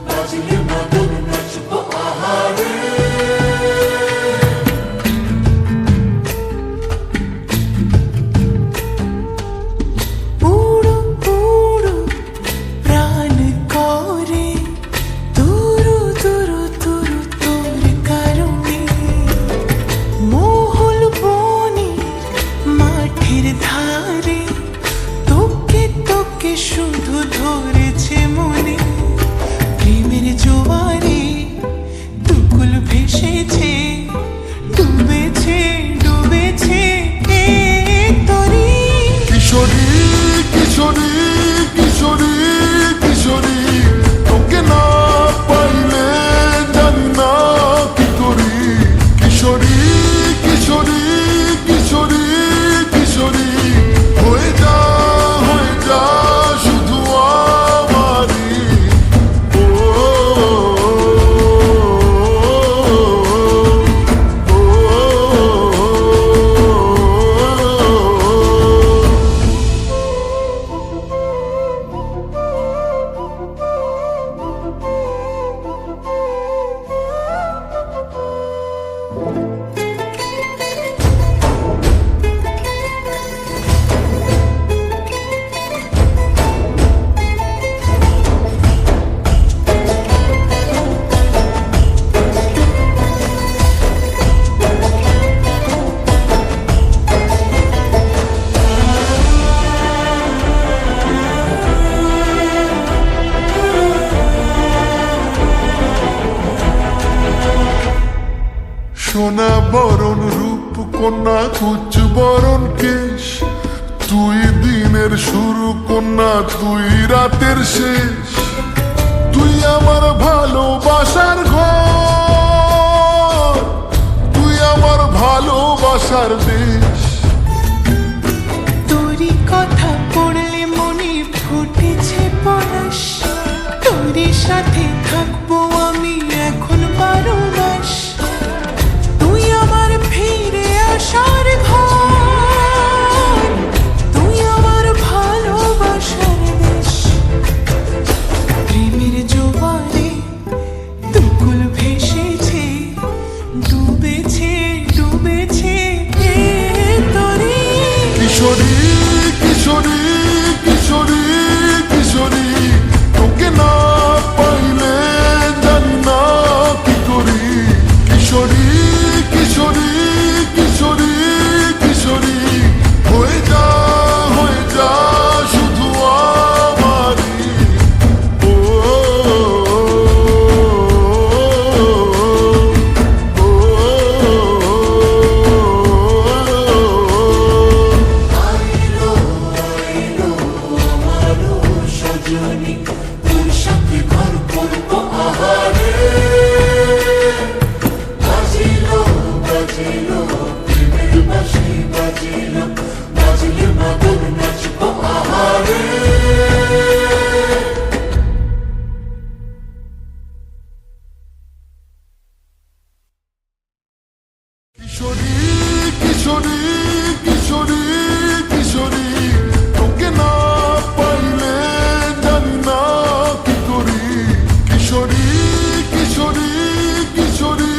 বাজলে মাদল নাচবো আহারে। উড়ো উড়ো প্রাণ করে তুরু তুরু তুরু তোর কারণে, মহল বনের মাঠের ধারে তোকে তোকে শুধু ধরেছে মনে। প্রেমের জোয়ারে দুকুল ভেসেছে, ডুবেছে ডুবেছে এ তরি। কিশোরী কিশোরী কিশোরী কিশোরী, তোকে না পাইলে জানি না কি করি। কিশোরী কিশোরী কিশোরী কিশোরী, হয়ে যা শুধু আমারই। ও সোনা বরণ রূপ কন্যা কুচ বরণ কেশ, তুই দিনের শুরু কন্যা তুই রাতের শেষ। তুই আমার ভালোবাসার ঘর, তুই আমার ভালোবাসার দেশ। তোরই কথা পড়লে মনে ফুটেছে পরশ, তোরই সাথে থাকবো আমি এখন 12 মাস। তুই আমার ফিরে আসার ঘর, তুই আমার ভালোবাসার দেশ। প্রেমের জোয়ারে দুকুল ভেসেছে, ডুবেছে ডুবেছে এ তরি। কিশোরী কিশোরী কিশোরী কিশোরী, তোকে না পাইলে জানি না কি করি। কিশোরী কিশোরী কিশোরী কিশোরী, হয়ে যা শুধু আমারই। ও আইলো আইলো আমারও সজনী, তোর সাথে ঘর করবো আহারে। বাজিলো বাজিলো প্রেমের বাঁশি বাজিলো, বাজলে মাদল নাচবো আহারে। কিশোরী কিশোরী কিশোরী কিশোরী, তোকে না পাইলে জানি না কি করি। কিশোরী কিশোরী কিশোরী